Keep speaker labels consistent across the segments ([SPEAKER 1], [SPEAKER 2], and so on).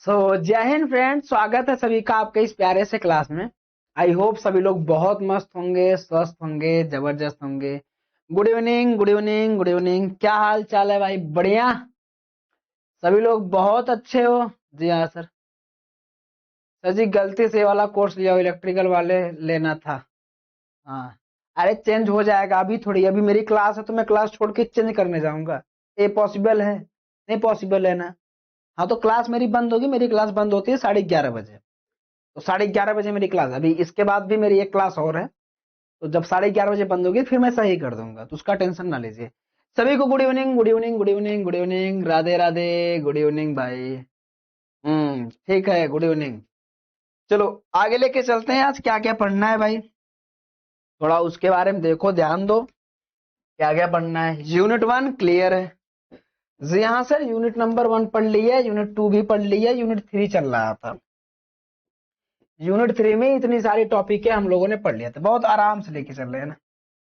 [SPEAKER 1] जय हिंद फ्रेंड, स्वागत है सभी का आपके इस प्यारे से क्लास में। आई होप सभी लोग बहुत मस्त होंगे, स्वस्थ होंगे, जबरदस्त होंगे। Good evening, good evening, good evening. क्या हाल चाल है भाई? बढ़िया। सभी लोग बहुत अच्छे हो। जी हाँ सर। सर जी, गलती से ये वाला कोर्स लिया, इलेक्ट्रिकल वाले लेना था। हाँ। अरे चेंज हो जाएगा, अभी थोड़ी, अभी मेरी क्लास है तो मैं क्लास छोड़ के चेंज करने जाऊंगा? ये पॉसिबल है? नहीं पॉसिबल है ना। हाँ, तो क्लास मेरी बंद होगी, मेरी क्लास बंद होती है 11:30 बजे। तो 11:30 बजे मेरी क्लास, अभी इसके बाद भी मेरी एक क्लास और है। तो जब 11:30 बजे बंद होगी फिर मैं सही कर दूंगा, तो उसका टेंशन ना लीजिए। सभी को good evening, good evening, good evening, good evening, Radhe Radhe. Good evening भाई। ठीक है, गुड इवनिंग। चलो आगे लेके चलते हैं, आज क्या क्या पढ़ना है भाई। थोड़ा उसके बारे में देखो, ध्यान दो। क्या क्या पढ़ना है? यूनिट 1 क्लियर है? जी हाँ सर, यूनिट नंबर 1 पढ़ लिया, यूनिट 2 भी पढ़ लिया, यूनिट 3 चल रहा था। यूनिट 3 में इतनी सारी टॉपिक है, हम लोगों ने पढ़ लिया था, बहुत आराम से लेके चल रहे हैं ना।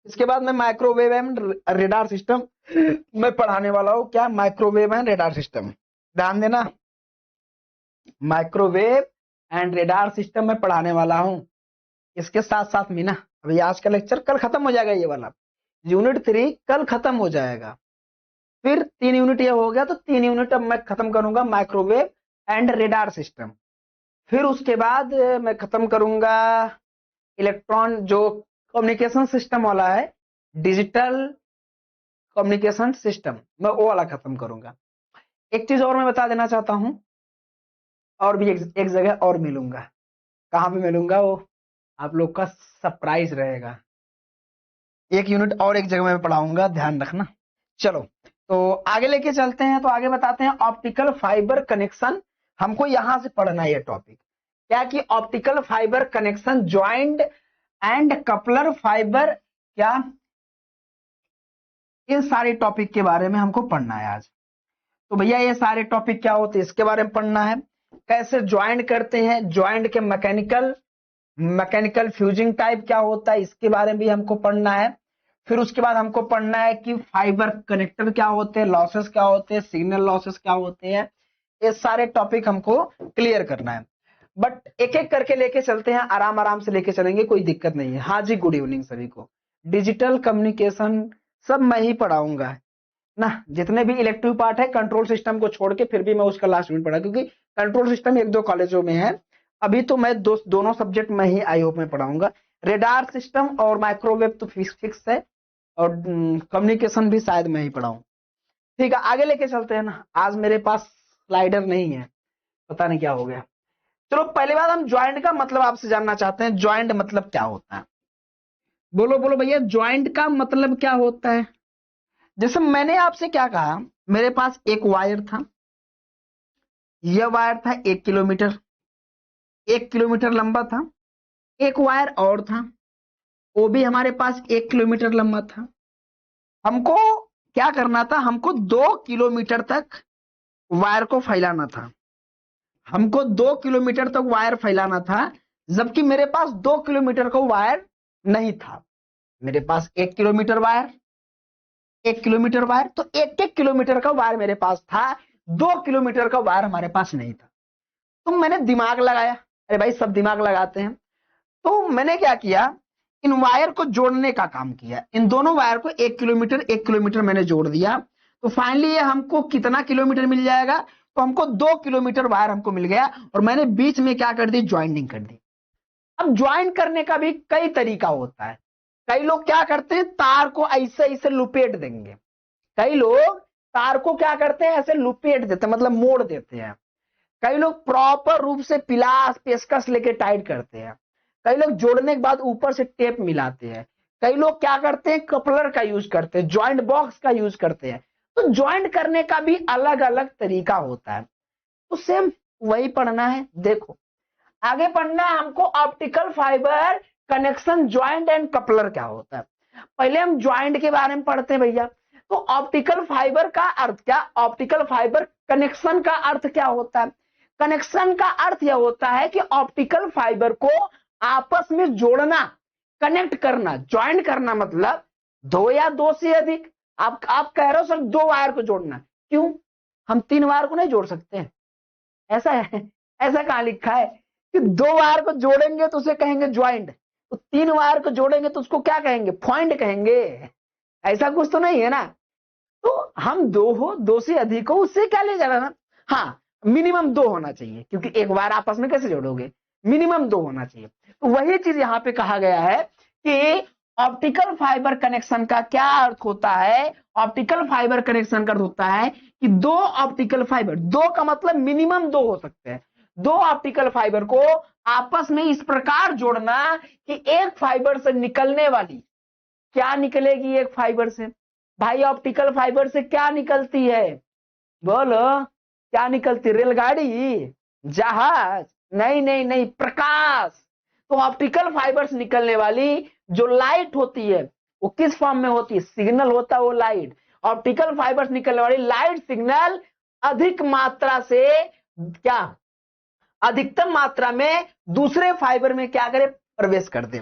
[SPEAKER 1] इसके बाद मैं माइक्रोवेव एंड रेडार सिस्टम मैं पढ़ाने वाला हूँ। क्या? Microwave and radar system. ध्यान देना, माइक्रोवेव एंड रेडार सिस्टम मैं पढ़ाने वाला हूँ। इसके साथ साथ में ना, अभी आज का लेक्चर कल खत्म हो जाएगा, ये वाला यूनिट 3 कल खत्म हो जाएगा। फिर 3 यूनिट ये हो गया, तो 3 यूनिट अब मैं खत्म करूंगा, माइक्रोवेव एंड रेडार सिस्टम। फिर उसके बाद मैं खत्म करूंगा इलेक्ट्रॉन, जो कम्युनिकेशन सिस्टम वाला है, डिजिटल कम्युनिकेशन सिस्टम, मैं वो वाला खत्म करूंगा। एक चीज और मैं बता देना चाहता हूं, और भी एक जगह और मिलूंगा। कहाँ पे मिलूंगा वो आप लोग का सरप्राइज रहेगा। एक यूनिट और एक जगह में पढ़ाऊंगा, ध्यान रखना। चलो, तो आगे लेके चलते हैं, तो आगे बताते हैं ऑप्टिकल फाइबर कनेक्शन। हमको यहां से पढ़ना है ये टॉपिक। क्या कि optical fibre connection, joint and coupler fibre, क्या, इन सारे टॉपिक के बारे में हमको पढ़ना है आज। तो भैया ये सारे टॉपिक क्या होते हैं इसके बारे में पढ़ना है। कैसे ज्वाइंट करते हैं, ज्वाइंट के मैकेनिकल मैकेनिकल फ्यूजिंग टाइप क्या होता है, इसके बारे में भी हमको पढ़ना है। फिर उसके बाद हमको पढ़ना है कि फाइबर कनेक्टर क्या होते हैं, लॉसेस क्या होते हैं, सिग्नल लॉसेस क्या होते हैं। ये सारे टॉपिक हमको क्लियर करना है। बट एक एक करके लेके चलते हैं, आराम आराम से लेके चलेंगे, कोई दिक्कत नहीं है। हाँ जी, गुड इवनिंग सभी को। डिजिटल कम्युनिकेशन सब मैं ही पढ़ाऊंगा ना। जितने भी इलेक्टिव पार्ट है कंट्रोल सिस्टम को छोड़ के, फिर भी मैं उसका लास्ट यूनिट पढ़ा, क्योंकि कंट्रोल सिस्टम एक दो कॉलेजों में है। अभी तो मैं दोनों सब्जेक्ट में ही आई होप में पढ़ाऊंगा। रेडार सिस्टम और माइक्रोवेव तो फिक्स है, और कम्युनिकेशन भी शायद मैं ही पढ़ाऊं। ठीक है, आगे लेके चलते हैं ना। आज मेरे पास स्लाइडर नहीं है, पता नहीं क्या हो गया। चलो पहले बात, हम ज्वाइंट का मतलब आपसे जानना चाहते हैं। ज्वाइंट मतलब क्या होता है? बोलो बोलो भैया, ज्वाइंट का मतलब क्या होता है? जैसे मैंने आपसे क्या कहा, मेरे पास एक वायर था, यह वायर था 1 किलोमीटर, 1 किलोमीटर लंबा था। एक वायर और था, वो भी हमारे पास 1 किलोमीटर लंबा था। हमको क्या करना था, हमको 2 किलोमीटर तक वायर को फैलाना था। हमको 2 किलोमीटर तक वायर फैलाना था, जबकि मेरे पास 2 किलोमीटर का वायर नहीं था। मेरे पास 1 किलोमीटर वायर, 1 किलोमीटर वायर, तो 1 1 किलोमीटर का वायर मेरे पास था। 2 किलोमीटर का वायर हमारे पास नहीं था। तो मैंने दिमाग लगाया, अरे भाई सब दिमाग लगाते हैं। तो मैंने क्या किया, इन वायर को जोड़ने का काम किया। इन दोनों वायर को 1 किलोमीटर मैंने जोड़ दिया। तो फाइनली ये हमको कितना किलोमीटर मिल जाएगा? तो हमको 2 किलोमीटर वायर हमको मिल गया, और मैंने बीच में क्या कर दी, ज्वाइंटिंग कर दी। अब ज्वाइन करने का भी कई तरीका होता है। कई लोग क्या करते हैं, तार को ऐसे ऐसे लुपेट देंगे। कई लोग तार को क्या करते हैं, ऐसे लुपेट देते हैं, मतलब मोड़ देते हैं। कई लोग प्रॉपर रूप से पिलास पेचकस लेके टाइट करते हैं। कई लोग जोड़ने के बाद ऊपर से टेप मिलाते हैं। कई लोग क्या करते हैं, कपलर का यूज करते हैं, ज्वाइंट बॉक्स का यूज करते हैं। तो ज्वाइंट करने का भी अलग अलग तरीका होता है। तो सेम वही पढ़ना है। देखो आगे पढ़ना है हमको, optical fibre connection, joint and coupler क्या होता है। पहले हम ज्वाइंट के बारे में पढ़ते हैं भैया। तो ऑप्टिकल फाइबर का अर्थ क्या, ऑप्टिकल फाइबर कनेक्शन का अर्थ क्या होता है? कनेक्शन का अर्थ यह होता है कि ऑप्टिकल फाइबर को आपस में जोड़ना, कनेक्ट करना। ज्वाइंट करना मतलब दो या दो से अधिक। आप कह रहे हो सर 2 वायर को जोड़ना, क्यों? हम 3 वायर को नहीं जोड़ सकते हैं? ऐसा है, ऐसा कहाँ लिखा है कि 2 वायर को जोड़ेंगे तो उसे कहेंगे ज्वाइंट, तो 3 वायर को जोड़ेंगे तो उसको क्या कहेंगे, पॉइंट कहेंगे। ऐसा कुछ तो नहीं है ना। तो हम 2 हो, 2 से अधिक हो, उससे क्या ले जाना ना। हाँ, मिनिमम 2 होना चाहिए, क्योंकि एक वायर आपस में कैसे जोड़ोगे, मिनिमम 2 होना चाहिए। तो वही चीज यहाँ पे कहा गया है कि ऑप्टिकल फाइबर कनेक्शन का क्या अर्थ होता है। ऑप्टिकल फाइबर कनेक्शन का अर्थ होता है कि 2 ऑप्टिकल फाइबर, 2 का मतलब मिनिमम 2 हो सकते हैं, 2 ऑप्टिकल फाइबर को आपस में इस प्रकार जोड़ना कि एक फाइबर से निकलने वाली, क्या निकलेगी एक फाइबर से, भाई ऑप्टिकल फाइबर से क्या निकलती है, बोलो क्या निकलती, रेलगाड़ी, जहाज, नहीं नहीं नहीं, प्रकाश। तो ऑप्टिकल फाइबर से निकलने वाली जो लाइट होती है वो किस फॉर्म में होती है, सिग्नल होता है वो लाइट। ऑप्टिकल फाइबर से निकलने वाली लाइट सिग्नल अधिक मात्रा से क्या, अधिकतम मात्रा में दूसरे फाइबर में क्या करे, प्रवेश कर दे।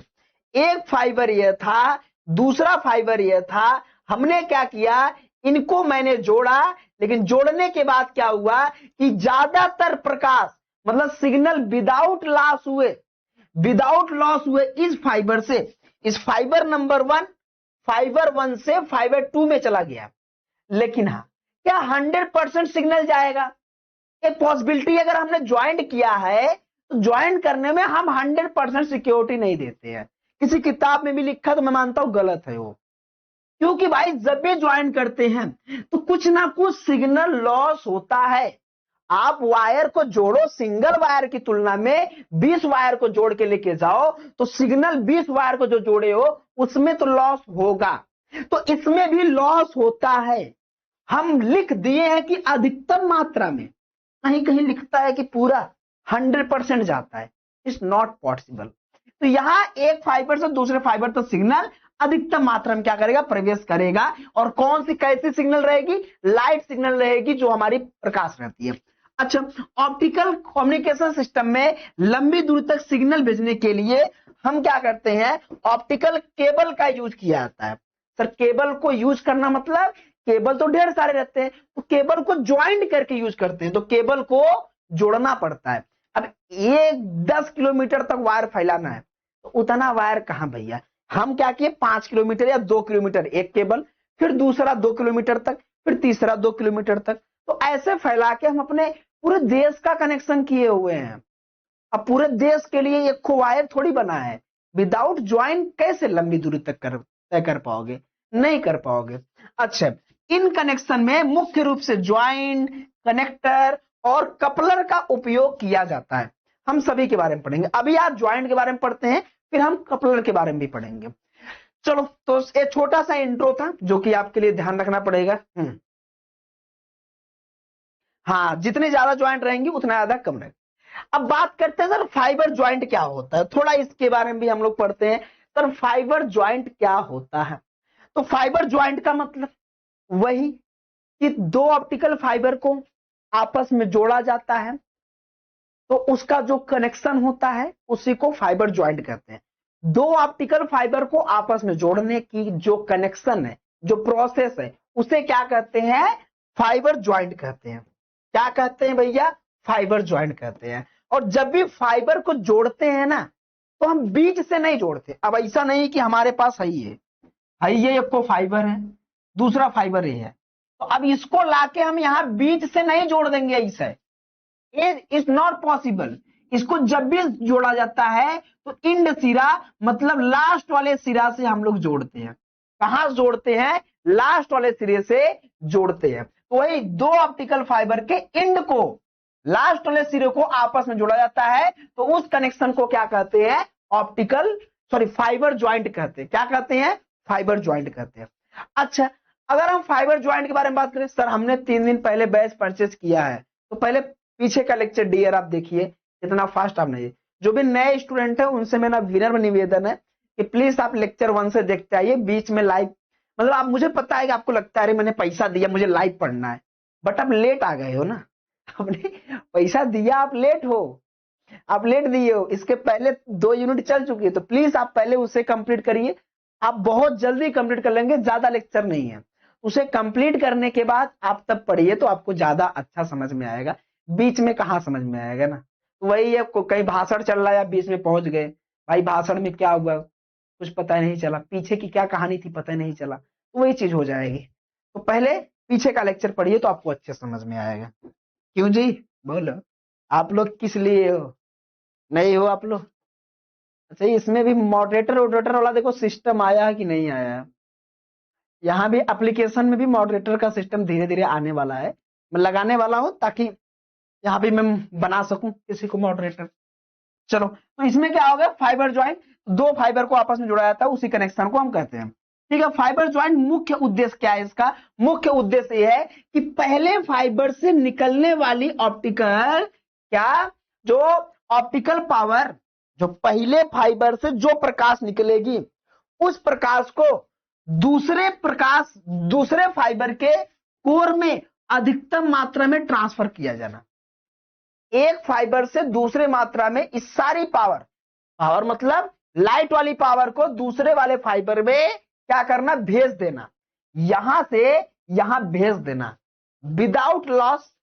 [SPEAKER 1] एक फाइबर यह था, दूसरा फाइबर यह था, हमने क्या किया, इनको मैंने जोड़ा, लेकिन जोड़ने के बाद क्या हुआ कि ज्यादातर प्रकाश मतलब सिग्नल विदाउट लॉस हुए, विदाउट लॉस हुए इस फाइबर से, इस फाइबर नंबर 1, फाइबर 1 से फाइबर 2 में चला गया। लेकिन हाँ, क्या 100% सिग्नल जाएगा, एक पॉसिबिलिटी, अगर हमने ज्वाइंट किया है तो ज्वाइंट करने में हम 100% सिक्योरिटी नहीं देते हैं। किसी किताब में भी लिखा तो मैं मानता हूं गलत है वो, क्योंकि भाई जब भी ज्वाइन करते हैं तो कुछ ना कुछ सिग्नल लॉस होता है। आप वायर को जोड़ो, सिंगल वायर की तुलना में 20 वायर को जोड़ के लेके जाओ तो सिग्नल 20 वायर को जो जोड़े हो उसमें तो लॉस होगा, तो इसमें भी लॉस होता है। हम लिख दिए हैं कि अधिकतम मात्रा में, कहीं कहीं लिखता है कि पूरा 100% जाता है, इट्स नॉट पॉसिबल। तो यहां एक फाइबर से दूसरे फाइबर तक सिग्नल अधिकतम मात्रा में क्या करेगा, प्रवेश करेगा। और कौन सी कैसी सिग्नल रहेगी, लाइट सिग्नल रहेगी जो हमारी प्रकाश रहती है। अच्छा, ऑप्टिकल कम्युनिकेशन सिस्टम में लंबी दूरी तक सिग्नल भेजने के लिए हम क्या करते हैं, ऑप्टिकल केबल का यूज किया जाता है। सर केबल को यूज करना मतलब, केबल तो ढेर सारे रहते हैं, तो केबल को ज्वाइंट करके यूज करते हैं, तो केबल को जोड़ना पड़ता है। अब ये 10 किलोमीटर तक वायर फैलाना है, तो उतना वायर कहां भैया, हम क्या किए 5 किलोमीटर या 2 किलोमीटर एक केबल, फिर दूसरा 2 किलोमीटर तक, फिर तीसरा 2 किलोमीटर तक, तो ऐसे फैला के हम अपने पूरे देश का कनेक्शन किए हुए हैं। अब पूरे देश के लिए एक खो वायर थोड़ी बना है, विदाउट ज्वाइन कैसे लंबी दूरी तक तय कर पाओगे, नहीं कर पाओगे। अच्छा, इन कनेक्शन में मुख्य रूप से ज्वाइन, कनेक्टर और कपलर का उपयोग किया जाता है। हम सभी के बारे में पढ़ेंगे, अभी आप ज्वाइंट के बारे में पढ़ते हैं, फिर हम कपलर के बारे में भी पढ़ेंगे। चलो, तो एक छोटा सा इंट्रो था जो कि आपके लिए ध्यान रखना पड़ेगा। हाँ, जितने ज्यादा ज्वाइंट रहेंगे उतना ज्यादा कम रहेगा। अब बात करते हैं सर फाइबर ज्वाइंट क्या होता है, थोड़ा इसके बारे में भी हम लोग पढ़ते हैं। सर फाइबर ज्वाइंट क्या होता है, तो फाइबर ज्वाइंट का मतलब वही कि 2 ऑप्टिकल फाइबर को आपस में जोड़ा जाता है, तो उसका जो कनेक्शन होता है उसी को फाइबर ज्वाइंट कहते हैं। 2 ऑप्टिकल फाइबर को आपस में जोड़ने की जो कनेक्शन है, जो प्रोसेस है, उसे क्या कहते हैं, फाइबर ज्वाइंट कहते हैं। क्या कहते हैं भैया, फाइबर ज्वाइंट कहते हैं। और जब भी फाइबर को जोड़ते हैं ना, तो हम बीच से नहीं जोड़ते। अब ऐसा नहीं कि हमारे पास है ये एक को फाइबर है, दूसरा फाइबर ये है, तो अब इसको लाके हम यहां बीच से नहीं जोड़ देंगे, ऐसे इज नॉट पॉसिबल। इसको जब भी जोड़ा जाता है तो इंड सिरा मतलब लास्ट वाले सिरा से हम लोग जोड़ते हैं। कहां जोड़ते हैं, लास्ट वाले सिरे से जोड़ते हैं। तो वही 2 ऑप्टिकल फाइबर के इंड को लास्ट वाले सिरे को आपस में जोड़ा जाता है, तो उस कनेक्शन को क्या कहते हैं, फाइबर ज्वाइंट कहते हैं। क्या कहते हैं, फाइबर ज्वाइंट कहते हैं। अच्छा, अगर हम फाइबर ज्वाइंट के बारे में बात करें, सर हमने 3 दिन पहले बैच परचेस किया है, तो पहले पीछे का लेक्चर डियर आप देखिए, इतना फास्ट आप नहीं। जो भी नए स्टूडेंट है उनसे मेरा विनम्र निवेदन है कि प्लीज आप लेक्चर 1 से देखते आइए, बीच में लाइव, मतलब आप, मुझे पता है कि आपको लगता है अरे मैंने पैसा दिया मुझे लाइव पढ़ना है, बट आप लेट आ गए हो ना, आपने पैसा दिया, आप लेट हो, आप लेट दिए हो, इसके पहले 2 यूनिट चल चुकी है, तो प्लीज आप पहले उसे कंप्लीट करिए। आप बहुत जल्दी कंप्लीट कर लेंगे, ज्यादा लेक्चर नहीं है, उसे कंप्लीट करने के बाद आप तब पढ़िए तो आपको ज्यादा अच्छा समझ में आएगा। बीच में कहाँ समझ में आएगा ना। तो वही है, कहीं भाषण चल रहा है या बीच में पहुंच गए, भाई भाषण में क्या हुआ कुछ पता नहीं चला, पीछे की क्या कहानी थी पता नहीं चला, तो वही चीज हो जाएगी। तो पहले पीछे का लेक्चर पढ़िए तो आपको अच्छे समझ में आएगा। क्यों जी, बोलो आप लोग किस लिए हो, नहीं हो आप लोग? अच्छा, इसमें भी मॉडरेटर वॉडरेटर वाला देखो सिस्टम आया है कि नहीं आया है? यहाँ भी एप्लीकेशन में भी मॉडरेटर का सिस्टम धीरे धीरे आने वाला है, मैं लगाने वाला हूँ ताकि यहाँ भी मैं बना सकूं किसी को मॉडरेटर। चलो, तो इसमें क्या होगा, फाइबर ज्वाइंट, दो फाइबर को आपस में जुड़ा जाता है, उसी कनेक्शन को हम कहते हैं। ठीक है, फाइबर ज्वाइंट मुख्य उद्देश्य क्या है इसका? मुख्य उद्देश्य यह है कि पहले फाइबर से निकलने वाली ऑप्टिकल क्या, जो ऑप्टिकल पावर, जो पहले फाइबर से जो प्रकाश निकलेगी उस प्रकाश को दूसरे फाइबर के कोर में अधिकतम मात्रा में ट्रांसफर किया जाना। एक फाइबर से दूसरे मात्रा में इस सारी पावर मतलब लाइट वाली पावर को दूसरे वाले फाइबर में क्या करना, भेज देना, यहां से यहां भेज देना, विदाउट लॉस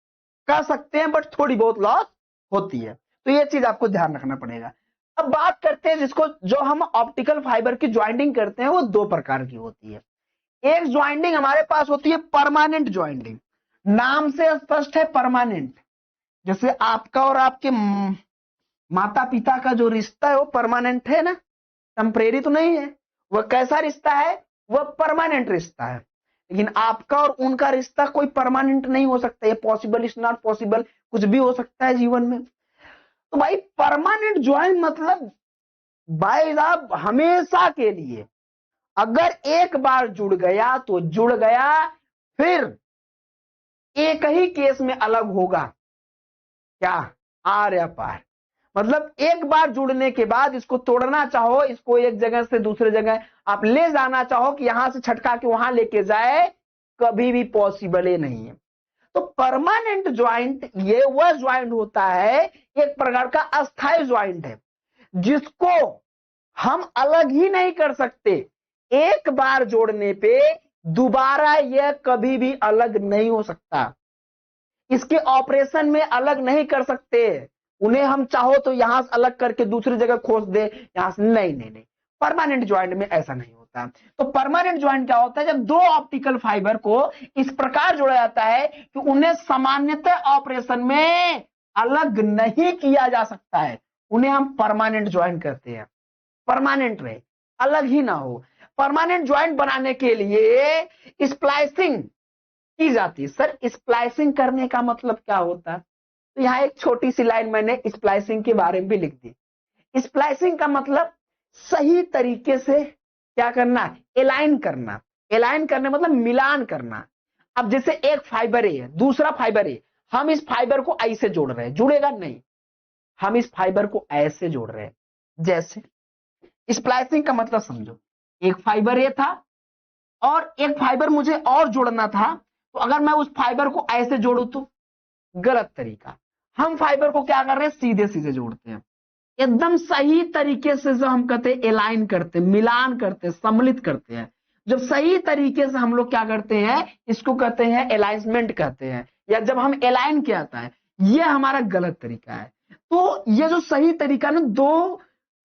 [SPEAKER 1] कर सकते हैं, बट थोड़ी बहुत लॉस होती है। तो ये चीज आपको ध्यान रखना पड़ेगा। अब बात करते हैं जिसको, जो हम ऑप्टिकल फाइबर की ज्वाइंटिंग करते हैं वो दो प्रकार की होती है। एक ज्वाइंटिंग हमारे पास होती है परमानेंट ज्वाइंटिंग, नाम से स्पष्ट है परमानेंट। जैसे आपका और आपके माता पिता का जो रिश्ता है वो परमानेंट है ना, टेम्परेरी तो नहीं है। वह कैसा रिश्ता है, वह परमानेंट रिश्ता है। लेकिन आपका और उनका रिश्ता कोई परमानेंट नहीं हो सकता, ये पॉसिबल इज नॉट पॉसिबल, कुछ भी हो सकता है जीवन में। तो भाई परमानेंट ज्वाइंट मतलब भाई साहब हमेशा के लिए, अगर एक बार जुड़ गया तो जुड़ गया, फिर एक ही केस में अलग होगा, क्या, आर या पार। मतलब एक बार जुड़ने के बाद इसको तोड़ना चाहो, इसको एक जगह से दूसरे जगह आप ले जाना चाहो कि यहां से छटका के वहां लेके जाए, कभी भी पॉसिबल ही नहीं है। तो परमानेंट ज्वाइंट ये वह ज्वाइंट होता है, एक प्रकार का अस्थायी ज्वाइंट है, जिसको हम अलग ही नहीं कर सकते। एक बार जोड़ने पे दोबारा यह कभी भी अलग नहीं हो सकता, इसके ऑपरेशन में अलग नहीं कर सकते। उन्हें हम चाहो तो यहां से अलग करके दूसरी जगह खोस दे, यहां से नहीं नहीं नहीं, परमानेंट ज्वाइंट में ऐसा नहीं होता। तो परमानेंट ज्वाइंट क्या होता है, जब दो ऑप्टिकल फाइबर को इस प्रकार जोड़ा जाता है कि उन्हें सामान्यतः ऑपरेशन में अलग नहीं किया जा सकता है, उन्हें हम परमानेंट ज्वाइंट कहते हैं। परमानेंट रहे, अलग ही ना हो। परमानेंट ज्वाइंट बनाने के लिए स्प्लाइसिंग की जाती है। सर स्प्लाइसिंग करने का मतलब क्या होता है? तो यहाँ एक छोटी सी लाइन मैंने स्प्लाइसिंग के बारे में भी लिख दी। स्प्लाइसिंग का मतलब सही तरीके से क्या करना, एलाइन करना। एलाइन करने मतलब मिलान करना। अब जैसे एक फाइबर है, दूसरा फाइबर है, हम इस फाइबर को ऐसे जोड़ रहे हैं, जुड़ेगा नहीं, हम इस फाइबर को ऐसे जोड़ रहे हैं। जैसे स्प्लाइसिंग का मतलब समझो, एक फाइबर ये था और एक फाइबर मुझे और जोड़ना था, तो अगर मैं उस फाइबर को ऐसे जोड़ू तो गलत तरीका। हम फाइबर को क्या कर रहे हैं, सीधे सीधे जोड़ते हैं, एकदम सही तरीके से जो हम कहते हैं एलाइन करते हैं, मिलान करते हैं, सम्मिलित करते हैं। जब सही तरीके से हम लोग क्या करते हैं, इसको कहते हैं अलाइनमेंट कहते हैं, या जब हम एलाइन किया जाता है, ये हमारा गलत तरीका है। तो ये जो सही तरीका ना, दो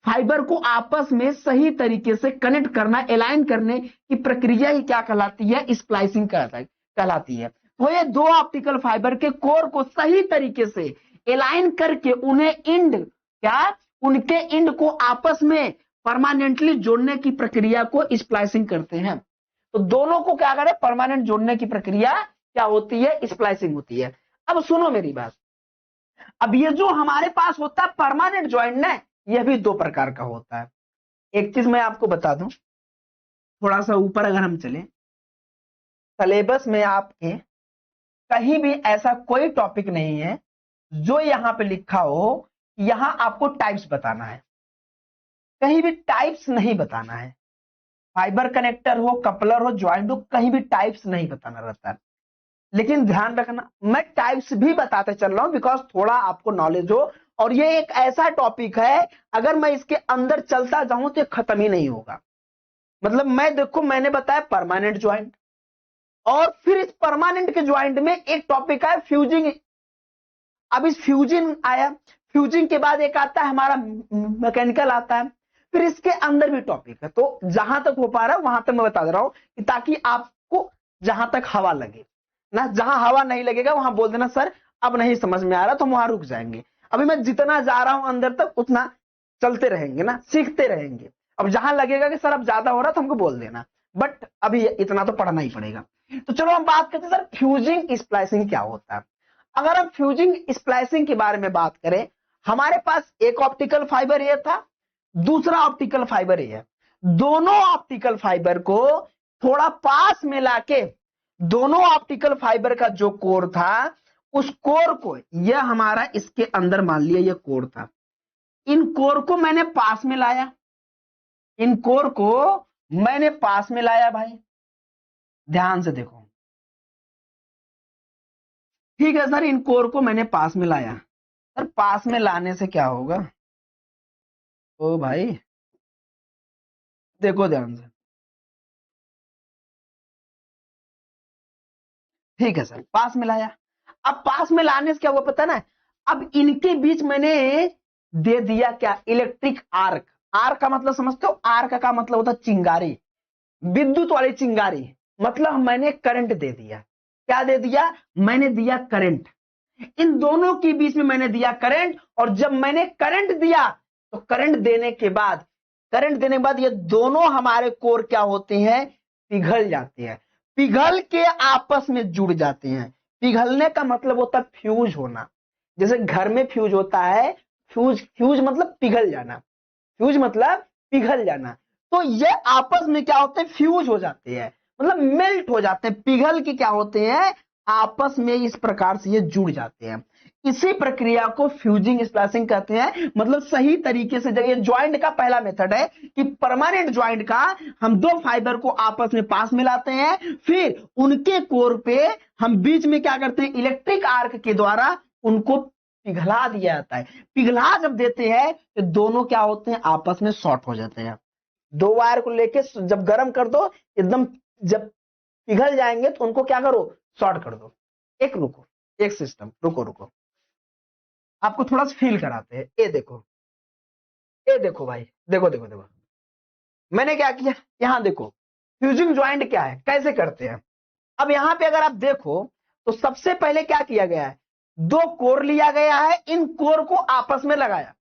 [SPEAKER 1] फाइबर को आपस में सही तरीके से कनेक्ट करना, अलाइन करने की प्रक्रिया ही क्या कहलाती है, स्प्लाइसिंग कहलाती है। तो ये दो ऑप्टिकल फाइबर के कोर को सही तरीके से अलाइन करके उन्हें उनके इंड को आपस में परमानेंटली जोड़ने की प्रक्रिया को स्प्लाइसिंग करते हैं। तो दोनों को क्या करें, परमानेंट जोड़ने की प्रक्रिया क्या होती है, स्प्लाइसिंग होती है। अब सुनो मेरी बात, अब ये जो हमारे पास होता है परमानेंट ज्वाइंट ना, यह भी दो प्रकार का होता है। एक चीज मैं आपको बता दूं, थोड़ा सा ऊपर अगर हम चले सिलेबस में, आपके कहीं भी ऐसा कोई टॉपिक नहीं है जो यहां पे लिखा हो, यहां आपको टाइप्स बताना है, कहीं भी टाइप्स नहीं बताना है। फाइबर कनेक्टर हो, कपलर हो, ज्वाइंट हो, कहीं भी टाइप्स नहीं बताना रहता है। लेकिन ध्यान रखना, मैं टाइप्स भी बताते चल रहा हूं बिकॉज थोड़ा आपको नॉलेज हो। और ये एक ऐसा टॉपिक है, अगर मैं इसके अंदर चलता जाऊं तो खत्म ही नहीं होगा। मतलब मैं देखो, मैंने बताया परमानेंट ज्वाइंट, और फिर इस परमानेंट के ज्वाइंट में एक टॉपिक है फ्यूजिंग। अब इस फ्यूजन आया, फ्यूजन के बाद एक आता है हमारा मैकेनिकल आता है, फिर इसके अंदर भी टॉपिक है। तो जहां तक हो पा रहा है वहां तक मैं बता दे रहा हूं कि ताकि आपको जहां तक हवा लगे ना, जहां हवा नहीं लगेगा वहां बोल देना सर अब नहीं समझ में आ रहा, तो हम वहां रुक जाएंगे। अभी मैं जितना जा रहा हूं अंदर तक उतना चलते रहेंगे ना, सीखते रहेंगे। अब जहां लगेगा कि सर अब ज्यादा हो रहा तो हमको बोल देना, बट अभी इतना तो पढ़ना ही पड़ेगा। तो चलो हम बात करते हैं सर फ्यूजिंग स्प्लाइसिंग क्या होता है। अगर हम फ्यूजिंग स्प्लाइसिंग के बारे में बात करें, हमारे पास एक ऑप्टिकल फाइबर ये था, दूसरा ऑप्टिकल फाइबर ये है। दोनों ऑप्टिकल फाइबर को थोड़ा पास में लाके, दोनों ऑप्टिकल फाइबर का जो कोर था उस कोर को, यह हमारा इसके अंदर मान लिया यह कोर था, इन कोर को मैंने पास में लाया, इन कोर को मैंने पास में लाया भाई, ध्यान से देखो। ठीक है सर, इन कोर को मैंने पास में लाया। सर पास में लाने से क्या होगा? ओ भाई देखो ध्यान से। ठीक है सर, पास में लाया। अब पास में लाने से क्या हुआ पता ना, अब इनके बीच मैंने दे दिया क्या, इलेक्ट्रिक आर्क। आर्क का मतलब समझते हो? आर्क का मतलब होता है चिंगारी, विद्युत वाली चिंगारी। मतलब मैंने करंट दे दिया। क्या दे दिया? मैंने दिया करंट। इन दोनों के बीच में मैंने दिया करंट, और जब मैंने करंट दिया तो करंट देने के बाद, ये दोनों हमारे कोर क्या होते हैं, पिघल जाते हैं, पिघल के आपस में जुड़ जाते हैं। पिघलने का मतलब होता है फ्यूज होना, जैसे घर में फ्यूज होता है, फ्यूज मतलब पिघल जाना, फ्यूज मतलब पिघल जाना। तो ये आपस में क्या होते हैं, फ्यूज हो जाते हैं, मतलब मेल्ट हो जाते हैं, पिघल के क्या होते हैं, आपस में इस प्रकार से ये जुड़ जाते हैं। इसी प्रक्रिया को फ्यूजिंग स्प्लाइसिंग कहते हैं। मतलब सही तरीके से, जब ये ज्वाइंट का पहला मेथड है कि परमानेंट ज्वाइंट का हम दो फाइबर को आपस में पास मिलाते हैं, फिर उनके कोर पे हम बीच में क्या करते हैं, इलेक्ट्रिक आर्क के द्वारा उनको पिघला दिया जाता है। पिघला जब देते हैं तो दोनों क्या होते हैं, आपस में शॉर्ट हो जाते हैं। दो वायर को लेके जब गर्म कर दो, एकदम जब पिघल जाएंगे तो उनको क्या करो, शॉर्ट कर दो। एक रुको, एक सिस्टम, रुको रुको, आपको थोड़ा सा फील कराते हैं। ये देखो भाई, देखो देखो देखो, मैंने क्या किया, यहां देखो फ्यूजिंग ज्वाइंट क्या है, कैसे करते हैं। अब यहां पे अगर आप देखो तो सबसे पहले क्या किया गया है, दो कोर लिया गया है, इन कोर को आपस में लगाया,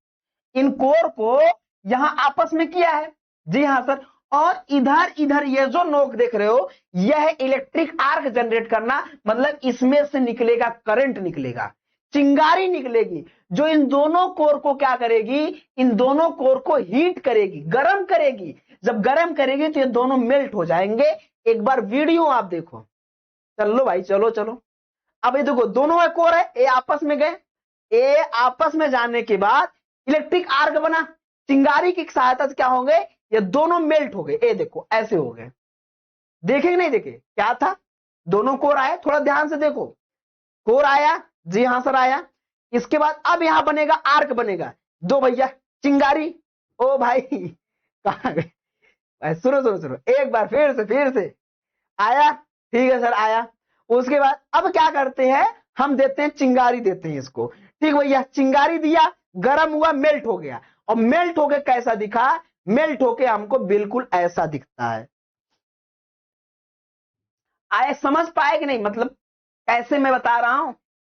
[SPEAKER 1] इन कोर को यहां आपस में किया है। जी हां सर। और इधर इधर ये जो नोक देख रहे हो, यह है इलेक्ट्रिक आर्क जनरेट करना, मतलब इसमें से निकलेगा करंट, निकलेगा चिंगारी निकलेगी, जो इन दोनों कोर को क्या करेगी, इन दोनों कोर को हीट करेगी, गर्म करेगी। जब गर्म करेगी तो ये दोनों मेल्ट हो जाएंगे। एक बार वीडियो आप देखो, चलो भाई, चलो चलो। अब ये देखो दोनों कोर है, ये आपस में गए, ये आपस में जाने के बाद इलेक्ट्रिक आर्क बना, चिंगारी की सहायता से क्या होंगे, ये दोनों मेल्ट हो गए। ये देखो ऐसे हो गए, देखे कि नहीं देखे, क्या था, दोनों कोर आए, थोड़ा ध्यान से देखो, कोर आया, जी हां सर आया। इसके बाद अब यहां बनेगा आर्क बनेगा, दो भैया चिंगारी। ओ भाई कहां गए भाई, सुनो सुनो सुनो, एक बार फिर से आया, ठीक है सर आया। उसके बाद अब क्या करते हैं, हम देते हैं चिंगारी, देते हैं इसको। ठीक भैया, चिंगारी दिया, गर्म हुआ, मेल्ट हो गया, और मेल्ट होके कैसा दिखा, मेल्ट होके हमको बिल्कुल ऐसा दिखता है। आए समझ पाए कि नहीं, मतलब कैसे मैं बता रहा हूं।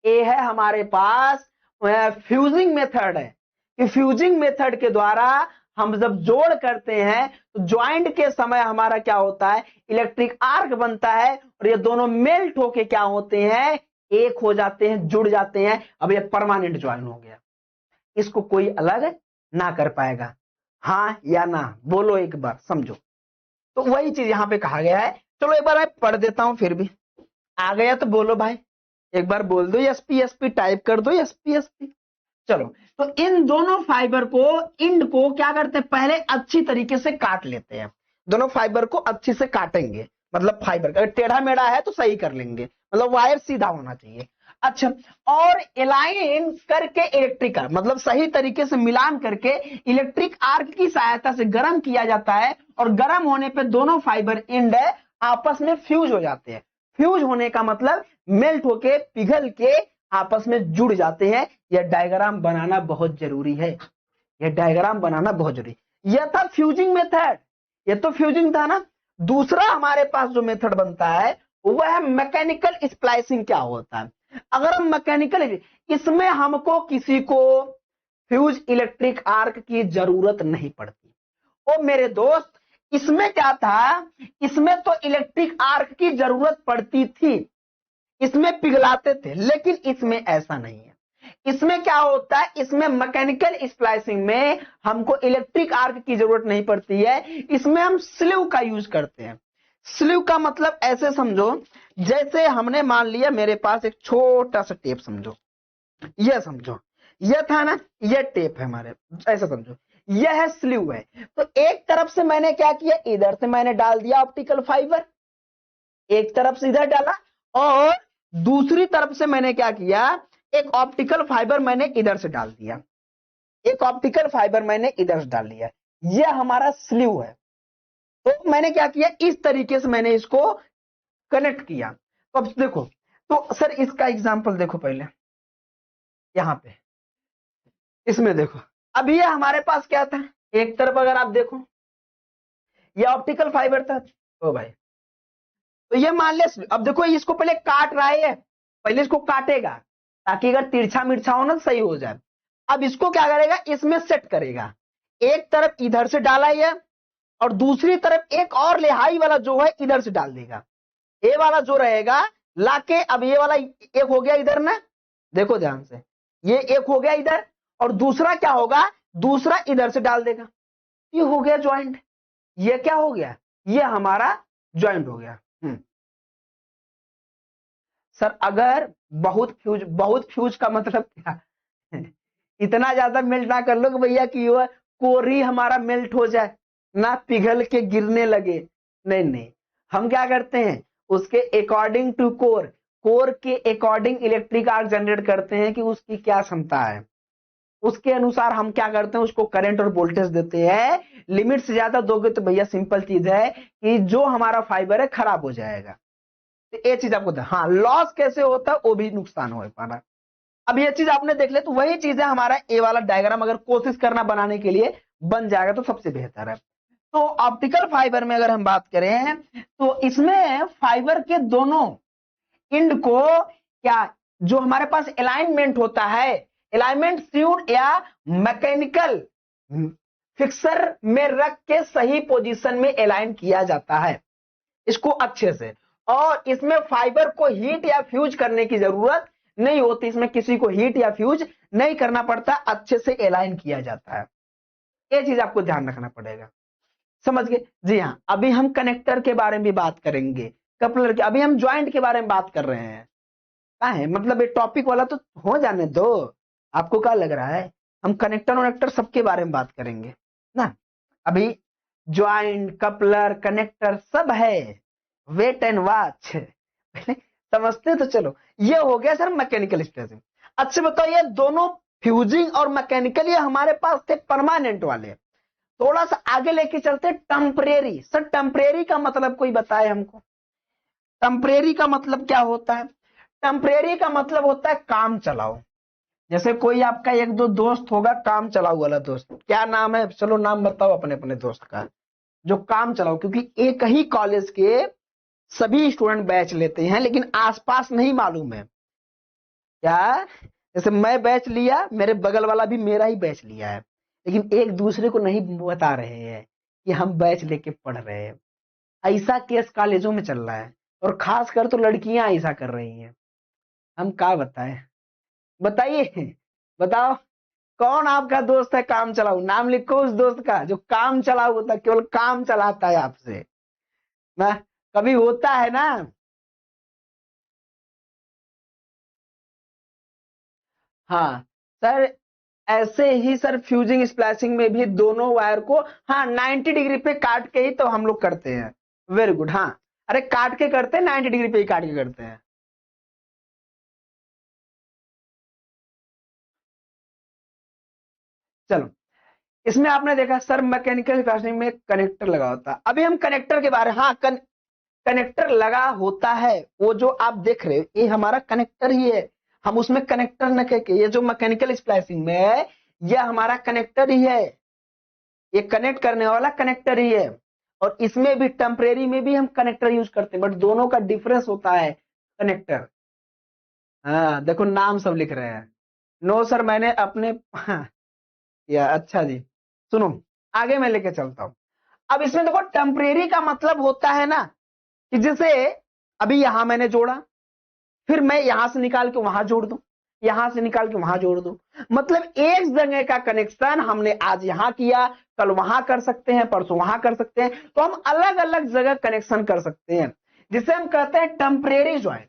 [SPEAKER 1] ये है हमारे पास फ्यूजिंग मेथड है, कि फ्यूजिंग मेथड के द्वारा हम जब जोड़ करते हैं तो ज्वाइंट के समय हमारा क्या होता है, इलेक्ट्रिक आर्क बनता है, और ये दोनों मेल्ट होके क्या होते हैं, एक हो जाते हैं, जुड़ जाते हैं। अब ये परमानेंट ज्वाइन हो गया, इसको कोई अलग ना कर पाएगा। हाँ या ना बोलो एक बार, समझो। तो वही चीज यहां पे कहा गया है। चलो एक बार मैं पढ़ देता हूं, फिर भी आ गया तो बोलो भाई, एक बार बोल दो एसपी एसपी, टाइप कर दो एसपी एसपी। चलो, तो इन दोनों फाइबर को, इंड को क्या करते हैं, पहले अच्छी तरीके से काट लेते हैं। दोनों फाइबर को अच्छे से काटेंगे, मतलब फाइबर अगर टेढ़ा मेढ़ा है तो सही कर लेंगे, मतलब वायर सीधा होना चाहिए। अच्छा, और एलाइन करके इलेक्ट्रिक आर्क, मतलब सही तरीके से मिलान करके इलेक्ट्रिक आर्क की सहायता से गर्म किया जाता है, और गर्म होने पे दोनों फाइबर इंड आपस में फ्यूज हो जाते हैं। फ्यूज होने का मतलब मेल्ट होके, पिघल के आपस में जुड़ जाते हैं। यह डायग्राम बनाना बहुत जरूरी है, यह डायग्राम बनाना बहुत जरूरी। यह था फ्यूजिंग मेथड, यह तो फ्यूजिंग था ना। दूसरा हमारे पास जो मेथड बनता है वह है मैकेनिकल स्प्लाइसिंग। क्या होता है? अगर हम मैकेनिकल, इसमें हमको किसी को फ्यूज इलेक्ट्रिक आर्क की जरूरत नहीं पड़ती। ओ मेरे दोस्त, इसमें क्या था, इसमें तो इलेक्ट्रिक आर्क की जरूरत पड़ती थी, इसमें पिघलाते थे, लेकिन इसमें ऐसा नहीं है। इसमें क्या होता है, इसमें मैकेनिकल स्प्लाइसिंग में हमको इलेक्ट्रिक आर्क की जरूरत नहीं पड़ती है, इसमें हम स्लीव का यूज करते हैं। स्लीव का मतलब ऐसे समझो, जैसे हमने मान लिया मेरे पास एक छोटा सा टेप, समझो यह, समझो यह था ना, यह टेप है हमारे, ऐसा समझो यह है स्लीव है। तो एक तरफ से मैंने क्या किया, इधर से मैंने डाल दिया ऑप्टिकल फाइबर, एक तरफ से इधर डाला, और दूसरी तरफ से मैंने क्या किया, एक ऑप्टिकल फाइबर मैंने इधर से डाल दिया, एक ऑप्टिकल फाइबर मैंने इधर से डाल दिया। यह हमारा स्लीव है। तो मैंने क्या किया, इस तरीके से मैंने इसको कनेक्ट किया। तो अब देखो, तो सर इसका एग्जांपल देखो पहले, यहां पे इसमें देखो, अब ये हमारे पास क्या था, एक तरफ अगर आप देखो ये ऑप्टिकल फाइबर था। ओ भाई, तो ये मान ले, अब देखो इसको पहले काट रहा है, पहले इसको काटेगा ताकि अगर तिरछा मिर्छा हो ना सही हो जाए। अब इसको क्या करेगा, इसमें सेट करेगा, एक तरफ इधर से डाला ये, और दूसरी तरफ एक और लेहाई वाला जो है इधर से डाल देगा। ये वाला जो रहेगा लाके, अब ये वाला एक हो गया इधर ना, देखो ध्यान से, ये एक हो गया इधर, और दूसरा क्या होगा, दूसरा इधर से डाल देगा। ये हो गया ज्वाइंट। ये क्या हो गया, ये हमारा ज्वाइंट हो गया। सर अगर बहुत फ्यूज का मतलब क्या, इतना ज्यादा मेल्ट ना कर लो कि भैया कि वो कोर ही हमारा मेल्ट हो जाए, ना पिघल के गिरने लगे। नहीं नहीं, हम क्या करते हैं, उसके अकॉर्डिंग टू कोर, कोर के अकॉर्डिंग इलेक्ट्रिक आर्क जनरेट करते हैं कि उसकी क्या क्षमता है, उसके अनुसार हम क्या करते हैं, उसको करंट और वोल्टेज देते हैं। लिमिट से ज्यादा दोगे तो भैया सिंपल चीज है कि जो हमारा फाइबर है खराब हो जाएगा। तो ये चीज आपको, हाँ लॉस कैसे होता है वो भी नुकसान हो पाना। अब ये चीज आपने देख लिया, तो वही चीज है हमारा ए वाला डायग्राम, अगर कोशिश करना बनाने के लिए बन जाएगा तो सबसे बेहतर है। तो ऑप्टिकल फाइबर में अगर हम बात करें तो इसमें फाइबर के दोनों इंड को क्या, जो हमारे पास अलाइनमेंट होता है, अलाइनमेंट ट्यूब या मैकेनिकल फिक्सर में रख के सही पोजीशन में अलाइन किया जाता है इसको अच्छे से। और इसमें फाइबर को हीट या फ्यूज करने की जरूरत नहीं होती, इसमें किसी को हीट या फ्यूज नहीं करना पड़ता, अच्छे से अलाइन किया जाता है। ये चीज आपको ध्यान रखना पड़ेगा, समझ गए? जी हाँ, अभी हम कनेक्टर के बारे में भी बात करेंगे, कपलर के, अभी हम ज्वाइंट के बारे में बात कर रहे हैं। क्या है मतलब, ये टॉपिक वाला तो हो जाने दो, आपको क्या लग रहा है, हम कनेक्टर वनेक्टर सबके बारे में बात करेंगे ना। अभी ज्वाइंट, कपलर, कनेक्टर सब है, वेट एंड वॉच समझते तो चलो। ये हो गया सर मैकेनिकल स्प्लाइसिंग। अच्छा बताओ, ये दोनों फ्यूजिंग और मैकेनिकल ये हमारे पास थे परमानेंट वाले, थोड़ा सा आगे लेके चलते टेम्परेरी। सर टेम्परेरी का मतलब कोई बताए हमको, टेम्परेरी का मतलब क्या होता है? टेम्परेरी का मतलब होता है काम चलाओ। जैसे कोई आपका एक दो दोस्त होगा काम चलाओ वाला दोस्त, क्या नाम है, चलो नाम बताओ अपने अपने दोस्त का जो काम चलाओ, क्योंकि एक ही कॉलेज के सभी स्टूडेंट बैच लेते हैं लेकिन आसपास नहीं मालूम है क्या। जैसे मैं बैच लिया, मेरे बगल वाला भी मेरा ही बैच लिया है, लेकिन एक दूसरे को नहीं बता रहे हैं कि हम बैच लेके पढ़ रहे हैं। ऐसा केस कॉलेजों में चल रहा है, और खासकर तो लड़कियां ऐसा कर रही हैं। हम क्या बताएं, बताइए, बताओ कौन आपका दोस्त है काम चलाऊ, नाम लिखो उस दोस्त का जो काम चलाऊ होता है, केवल काम चलाता है आपसे ना, कभी होता है ना। हाँ सर, ऐसे ही सर फ्यूजिंग स्प्लैशिंग में भी दोनों वायर को, हाँ 90 डिग्री पे काट के ही तो हम लोग करते हैं। वेरी गुड, हाँ अरे काट के करते हैं, 90 डिग्री पे ही काट के करते हैं। चलो, इसमें आपने देखा सर मैकेनिकल स्प्लैशिंग में कनेक्टर लगा होता है। अभी हम कनेक्टर के बारे, हाँ कनेक्टर लगा होता है, वो जो आप देख रहे हो ये हमारा कनेक्टर ही है। हम उसमें कनेक्टर न कह के, ये जो मैकेनिकल स्प्लाइसिंग में है ये हमारा कनेक्टर ही है, ये कनेक्ट करने वाला कनेक्टर ही है। और इसमें भी टेम्परेरी में भी हम कनेक्टर यूज करते हैं, बट दोनों का डिफरेंस होता है कनेक्टर। हाँ देखो नाम सब लिख रहे हैं। नो सर मैंने अपने हाँ, या अच्छा जी सुनो, आगे मैं लेके चलता हूं। अब इसमें देखो टेम्परेरी का मतलब होता है ना कि जैसे अभी यहां मैंने जोड़ा, फिर मैं यहां से निकाल के वहां जोड़ दूं, यहां से निकाल के वहां जोड़ दूं, मतलब एक जगह का कनेक्शन हमने आज यहां किया, कल वहां कर सकते हैं, परसों वहां कर सकते हैं, तो हम अलग अलग जगह कनेक्शन कर सकते हैं, जिसे हम कहते हैं टेम्परेरी ज्वाइंट।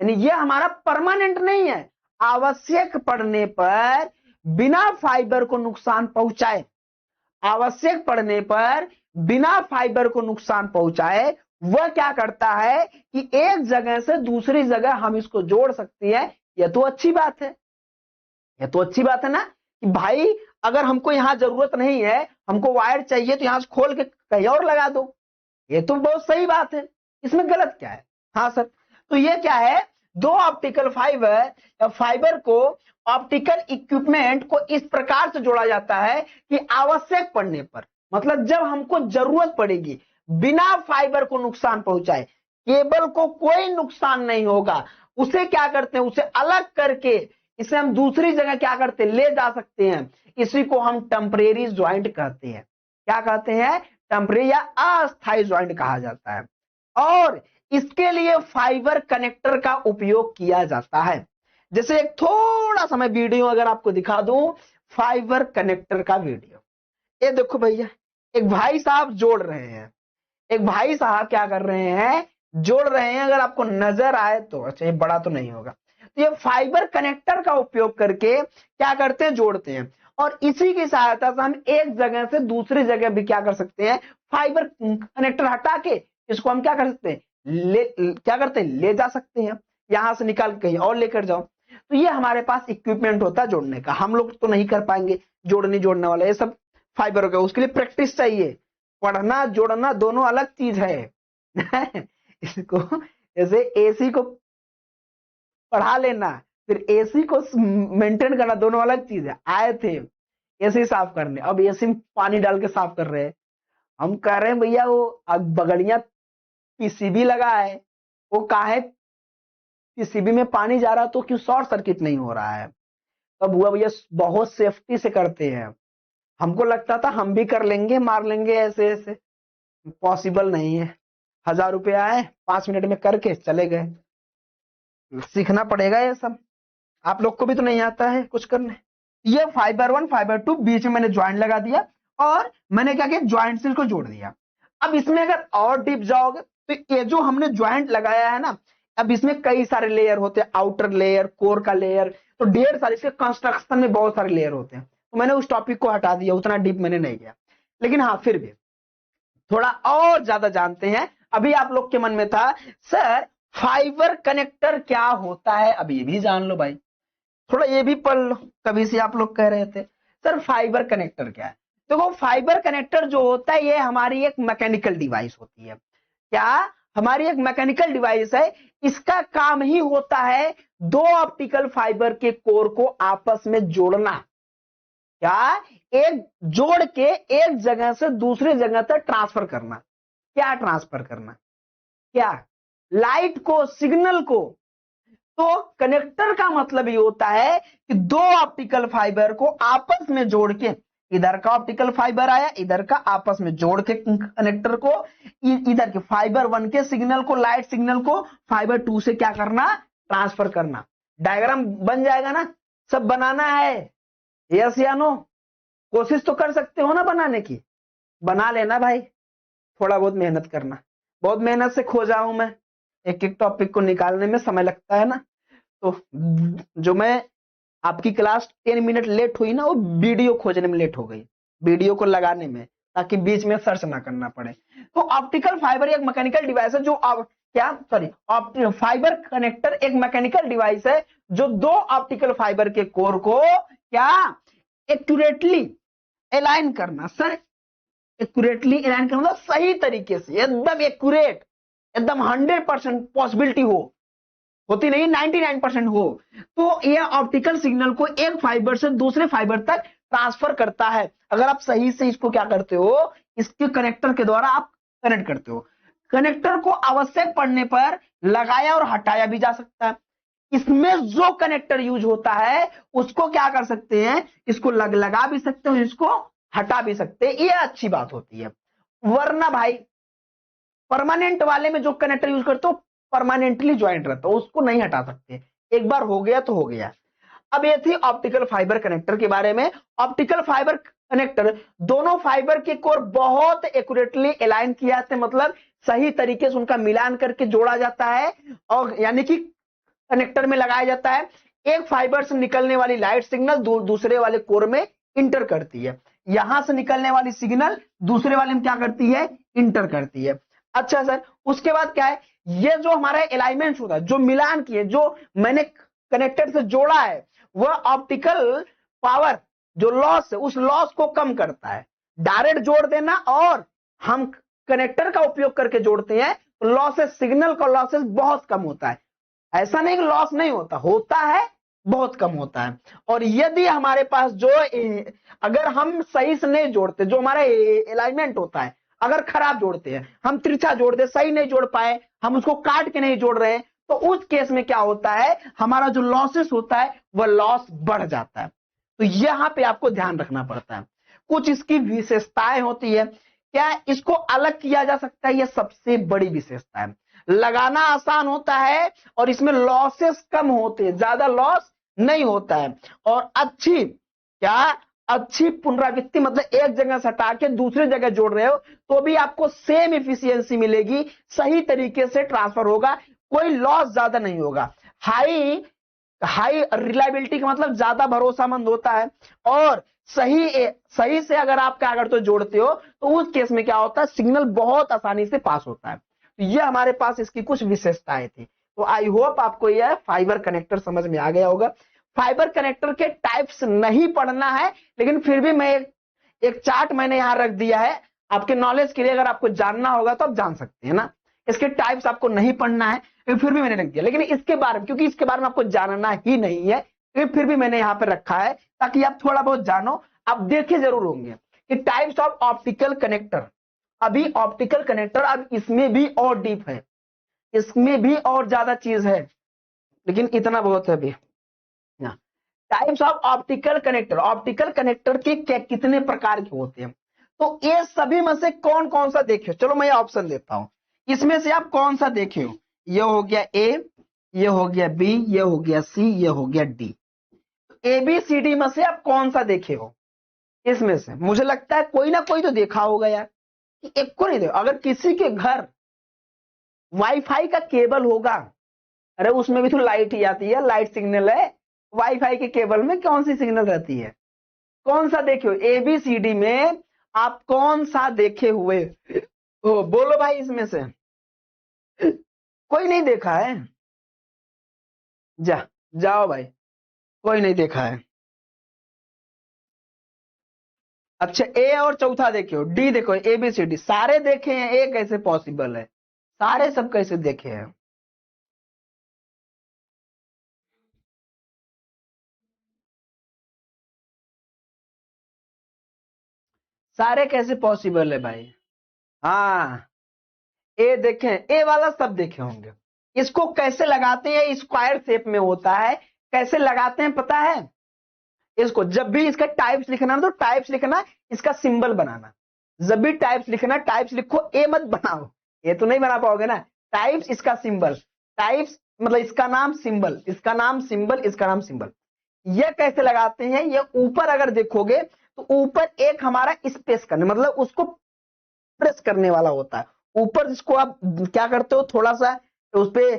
[SPEAKER 1] यानी ये हमारा परमानेंट नहीं है, आवश्यक पड़ने पर बिना फाइबर को नुकसान पहुंचाए, आवश्यक पड़ने पर बिना फाइबर को नुकसान पहुंचाए वह क्या करता है कि एक जगह से दूसरी जगह हम इसको जोड़ सकते हैं। यह तो अच्छी बात है, यह तो अच्छी बात है ना कि भाई अगर हमको यहां जरूरत नहीं है, हमको वायर चाहिए तो यहां से खोल के कहीं और लगा दो, ये तो बहुत सही बात है, इसमें गलत क्या है। हाँ सर, तो ये क्या है, दो ऑप्टिकल फाइबर या फाइबर को ऑप्टिकल इक्विपमेंट को इस प्रकार से जोड़ा जाता है कि आवश्यक पड़ने पर, मतलब जब हमको जरूरत पड़ेगी, बिना फाइबर को नुकसान पहुंचाए, केबल को कोई नुकसान नहीं होगा, उसे क्या करते हैं, उसे अलग करके इसे हम दूसरी जगह क्या करते हैं, ले जा सकते हैं। इसी को हम टेम्परेरी ज्वाइंट कहते हैं। क्या कहते हैं, टेम्परेरी या अस्थायी ज्वाइंट कहा जाता है। और इसके लिए फाइबर कनेक्टर का उपयोग किया जाता है। जैसे एक थोड़ा सा मैं वीडियो अगर आपको दिखा दूं, फाइबर कनेक्टर का वीडियो, ये देखो भैया, एक भाई साहब जोड़ रहे हैं, एक भाई साहब क्या कर रहे हैं, जोड़ रहे हैं, अगर आपको नजर आए तो, अच्छा ये बड़ा तो नहीं होगा, तो ये फाइबर कनेक्टर का उपयोग करके क्या करते हैं, जोड़ते हैं। और इसी की सहायता से हम एक जगह से दूसरी जगह भी क्या कर सकते हैं, फाइबर कनेक्टर हटा के इसको हम क्या कर सकते हैं, क्या करते हैं, ले जा सकते हैं, यहां से निकाल के कहीं और लेकर जाओ। तो ये हमारे पास इक्विपमेंट होता है जोड़ने का, हम लोग तो नहीं कर पाएंगे जोड़ने वाला, ये सब फाइबर हो गया, उसके लिए प्रैक्टिस चाहिए। पढ़ना जोड़ना दोनों अलग चीज है इसको, जैसे एसी को पढ़ा लेना फिर एसी को मेंटेन करना दोनों अलग चीज है। आए थे एसी साफ करने, अब एसी में पानी डाल के साफ कर रहे हैं, हम कह रहे हैं भैया वो बगड़िया पीसीबी लगा है, वो काहे पीसीबी में पानी जा रहा तो क्यों शॉर्ट सर्किट नहीं हो रहा है। तब हुआ भैया बहुत सेफ्टी से करते हैं, हमको लगता था हम भी कर लेंगे, मार लेंगे ऐसे ऐसे, पॉसिबल नहीं है। 1000 रुपया आए 5 मिनट में करके चले गए। सीखना पड़ेगा ये सब, आप लोग को भी तो नहीं आता है कुछ करने। ये फाइबर 1 फाइबर 2 बीच में मैंने ज्वाइंट लगा दिया और मैंने क्या किया, ज्वाइंट से इसको जोड़ दिया। अब इसमें अगर और डीप जाओगे तो ये जो हमने ज्वाइंट लगाया है ना, अब इसमें कई सारे लेयर होते हैं, आउटर लेयर, कोर का लेयर, तो ढेर सारे, इसके कंस्ट्रक्शन में बहुत सारे लेयर होते हैं, तो मैंने उस टॉपिक को हटा दिया, उतना डीप मैंने नहीं गया। लेकिन हाँ फिर भी थोड़ा और ज्यादा जानते हैं। अभी आप लोग के मन में था सर फाइबर कनेक्टर क्या होता है, अब ये भी जान लो भाई, थोड़ा ये भी पढ़ लो, कभी से आप लोग कह रहे थे सर फाइबर कनेक्टर क्या है। देखो फाइबर कनेक्टर जो होता है ये हमारी एक मैकेनिकल डिवाइस होती है। क्या, हमारी एक मैकेनिकल डिवाइस है, इसका काम ही होता है दो ऑप्टिकल फाइबर के कोर को आपस में जोड़ना। क्या, एक जोड़ के एक जगह से दूसरी जगह तक ट्रांसफर करना। क्या ट्रांसफर करना, क्या, लाइट को, सिग्नल को। तो कनेक्टर का मतलब ये होता है कि दो ऑप्टिकल फाइबर को आपस में जोड़ के, इधर का ऑप्टिकल फाइबर आया, इधर का आपस में जोड़ के कनेक्टर को, इधर के फाइबर 1 के सिग्नल को, लाइट सिग्नल को फाइबर 2 से क्या करना, ट्रांसफर करना। डायग्राम बन जाएगा ना, सब बनाना है, यस या नो, कोशिश तो कर सकते हो ना बनाने की, बना लेना भाई, थोड़ा बहुत मेहनत करना, बहुत मेहनत से खोजा हूं मैं, एक एक टॉपिक को निकालने में समय लगता है ना, तो जो मैं आपकी क्लास 10 मिनट लेट हुई ना, वो वीडियो खोजने में लेट हो गई, वीडियो को लगाने में, ताकि बीच में सर्च ना करना पड़े। तो ऑप्टिकल फाइबर एक मैकेनिकल डिवाइस है जो क्या, सॉरी, फाइबर कनेक्टर एक मैकेनिकल डिवाइस है जो दो ऑप्टिकल फाइबर के कोर को क्या, एक्यूरेटली अलाइन करना। सर एक्यूरेटली अलाइन करना मतलब सही तरीके से, एकदम एक्यूरेट, एकदम 100% पॉसिबिलिटी हो, होती नहीं 99% हो, तो यह ऑप्टिकल सिग्नल को एक फाइबर से दूसरे फाइबर तक ट्रांसफर करता है। अगर आप सही से इसको क्या करते हो, इसके कनेक्टर के द्वारा आप कनेक्ट करते हो। कनेक्टर को आवश्यक पड़ने पर लगाया और हटाया भी जा सकता है। इसमें जो कनेक्टर यूज होता है उसको क्या कर सकते हैं, इसको लगा भी सकते हो, इसको हटा भी सकते हैं, ये अच्छी बात होती है। वरना भाई परमानेंट वाले में जो कनेक्टर यूज करते हो परमानेंटली ज्वाइंट रहता है, उसको नहीं हटा सकते, एक बार हो गया तो हो गया। अब ये थी ऑप्टिकल फाइबर कनेक्टर के बारे में। ऑप्टिकल फाइबर कनेक्टर दोनों फाइबर के कोर बहुत एक्यूरेटली अलाइन किया जाते हैं, मतलब सही तरीके से उनका मिलान करके जोड़ा जाता है, और यानी कि कनेक्टर में लगाया जाता है। एक फाइबर से निकलने वाली लाइट सिग्नल दूसरे वाले कोर में इंटर करती है। यहां से निकलने वाली सिग्नल दूसरे वाले में क्या करती है, इंटर करती है। अच्छा सर, उसके बाद क्या है, ये जो हमारा अलाइनमेंट होता है, जो मिलान किए, जो मैंने कनेक्टर से जोड़ा है, वह ऑप्टिकल पावर जो लॉस है उस लॉस को कम करता है। डायरेक्ट जोड़ देना और हम कनेक्टर का उपयोग करके जोड़ते हैं तो लॉसेस, सिग्नल का लॉसेस बहुत कम होता है। ऐसा नहीं कि लॉस नहीं होता, होता है, बहुत कम होता है। और यदि हमारे पास जो अगर हम सही से नहीं जोड़ते, जो हमारा अलाइनमेंट होता है अगर खराब जोड़ते हैं, हम तिरछा जोड़ दे, सही नहीं जोड़ पाए, हम उसको काट के नहीं जोड़ रहे हैं, तो उस केस में क्या होता है, हमारा जो लॉसेस होता है वह लॉस बढ़ जाता है। तो यहां पे आपको ध्यान रखना पड़ता है। कुछ इसकी विशेषताएं होती है, क्या इसको अलग किया जा सकता है, यह सबसे बड़ी विशेषता है। लगाना आसान होता है और इसमें लॉसेस कम होते हैं, ज्यादा लॉस नहीं होता है। और अच्छी पुनरावृत्ति, मतलब एक जगह से हटा के दूसरी जगह जोड़ रहे हो तो भी आपको सेम इफिशियंसी मिलेगी, सही तरीके से ट्रांसफर होगा, कोई लॉस ज्यादा नहीं होगा। हाई रिलायबिलिटी का मतलब ज्यादा भरोसामंद होता है। और सही से अगर आप क्या करते हो, जोड़ते हो, तो उस केस में क्या होता है, सिग्नल बहुत आसानी से पास होता है। तो ये हमारे पास इसकी कुछ विशेषताएं थी। तो आई होप आपको यह फाइबर कनेक्टर समझ में आ गया होगा। फाइबर कनेक्टर के टाइप्स नहीं पढ़ना है, लेकिन फिर भी मैं एक चार्ट मैंने यहां रख दिया है आपके नॉलेज के लिए, अगर आपको जानना होगा तो आप जान सकते हैं ना। इसके टाइप्स आपको नहीं पढ़ना है, फिर भी मैंने रख दिया, लेकिन इसके बारे में, क्योंकि इसके बारे में आपको जानना ही नहीं है, फिर भी मैंने यहां पर रखा है ताकि आप थोड़ा बहुत जानो। आप देखे जरूर होंगे कि टाइप्स ऑफ ऑप्टिकल कनेक्टर। अभी ऑप्टिकल कनेक्टर, अब इसमें भी और डीप है, इसमें भी और ज्यादा चीज है, लेकिन इतना बहुत है अभी। Types of optical connector, optical connector के कितने प्रकार के होते हैं, तो ये सभी में से कौन कौन सा देखे, चलो मैं ऑप्शन देता हूं, इसमें से आप कौन सा देखे हो। ये हो गया ए, ये हो गया बी, ये हो गया सी, ये हो गया D. A B C D में से आप कौन सा देखे हो, इसमें से मुझे लगता है कोई ना कोई तो देखा होगा यार, एक को नहीं देखा। अगर किसी के घर वाईफाई का केबल होगा, अरे उसमें भी तो लाइट ही आती है, लाइट सिग्नल है, वाईफाई के केबल में कौन सी सिग्नल रहती है, कौन सा देखे हो, एबीसीडी में आप कौन सा देखे हुए हो, बोलो भाई, इसमें से कोई नहीं देखा है, जाओ भाई, कोई नहीं देखा है। अच्छा, ए और चौथा देखे हो, डी देखो, एबीसीडी सारे देखे हैं, ए कैसे पॉसिबल है, सारे सब कैसे देखे हैं। सारे कैसे पॉसिबल है भाई। हाँ, ए देखे, ए वाला सब देखे होंगे। इसको कैसे लगाते हैं, स्क्वायर शेप में होता है, कैसे लगाते हैं पता है, इसको जब भी इसका टाइप्स लिखना तो टाइप्स लिखना, इसका सिंबल बनाना, जब भी टाइप्स लिखना, टाइप्स लिखो, ए मत बनाओ, ये तो नहीं बना पाओगे ना। टाइप्स, इसका सिंबल, टाइप्स मतलब इसका नाम सिंबल, इसका नाम सिंबल, इसका नाम सिंबल। ये कैसे लगाते हैं, ये ऊपर अगर देखोगे तो ऊपर एक हमारा स्पेस करने, मतलब उसको प्रेस करने वाला होता है ऊपर, जिसको आप क्या करते हो, थोड़ा सा उस पर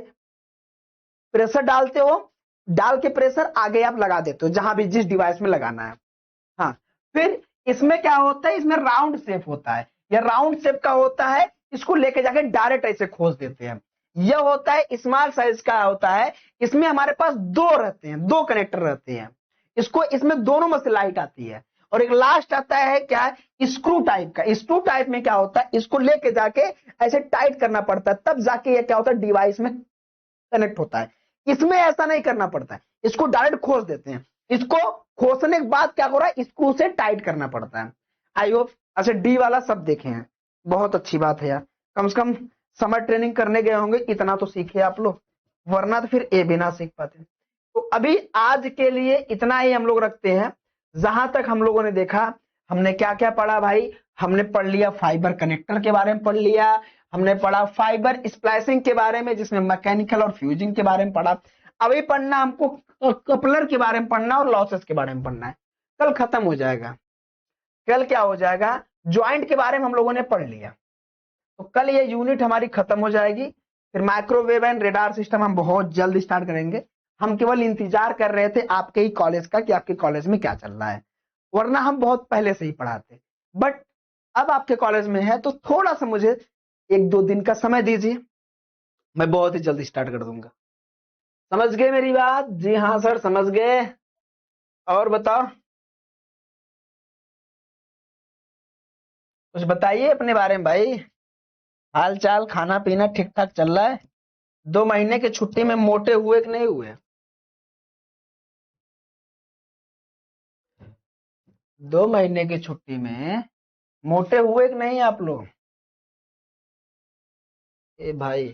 [SPEAKER 1] प्रेशर डालते हो, डाल के प्रेशर आगे आप लगा देते हो जहां भी जिस डिवाइस में लगाना है। हाँ, फिर इसमें क्या होता है, इसमें राउंड शेप होता है, यह राउंड शेप का होता है, इसको लेके जाके डायरेक्ट ऐसे खोज देते हैं। यह होता है स्मॉल साइज का होता है, इसमें हमारे पास दो रहते हैं, दो कनेक्टर रहते हैं, इसको इसमें दोनों में से लाइट आती है। और एक लास्ट आता है क्या, स्क्रू टाइप का। स्क्रू टाइप में क्या होता है, इसको लेके जाके ऐसे टाइट करना पड़ता है, तब जाके ये क्या होता है, डिवाइस में कनेक्ट होता है। इसमें ऐसा नहीं करना पड़ता है, इसको डायरेक्ट खोस देते हैं। इसको खोसने के बाद क्या हो रहा है, स्क्रू से टाइट करना पड़ता है। आई होप अच्छा डी वाला सब देखे हैं, बहुत अच्छी बात है यार, कम से कम समर ट्रेनिंग करने गए होंगे, इतना तो सीखे आप लोग, वरना तो फिर ए भी ना सीख पाते। तो अभी आज के लिए इतना ही हम लोग रखते हैं। जहां तक हम लोगों ने देखा, हमने क्या क्या पढ़ा भाई, हमने पढ़ लिया फाइबर कनेक्टर के बारे में पढ़ लिया, हमने पढ़ा फाइबर स्प्लाइसिंग के बारे में जिसमें मैकेनिकल और फ्यूजिंग के बारे में पढ़ा। अभी पढ़ना हमको कपलर के बारे में पढ़ना और लॉसेस के बारे में पढ़ना है, कल खत्म हो जाएगा। कल क्या हो जाएगा, ज्वाइंट के बारे में हम लोगों ने पढ़ लिया, तो कल ये यूनिट हमारी खत्म हो जाएगी। फिर माइक्रोवेव एंड रेडार सिस्टम हम बहुत जल्द स्टार्ट करेंगे। हम केवल इंतजार कर रहे थे आपके ही कॉलेज का कि आपके कॉलेज में क्या चल रहा है, वरना हम बहुत पहले से ही पढ़ाते। बट अब आपके कॉलेज में है तो थोड़ा सा मुझे 1-2 दिन का समय दीजिए, मैं बहुत ही जल्द स्टार्ट कर दूंगा। समझ गए मेरी बात? जी हाँ सर समझ गए। और बताओ, कुछ बताइए अपने बारे में भाई, हाल चाल खाना पीना ठीक ठाक चल रहा है? 2 महीने की छुट्टी में मोटे हुए कि नहीं हुए? 2 महीने की छुट्टी में मोटे हुए कि नहीं आप लोग? ए भाई,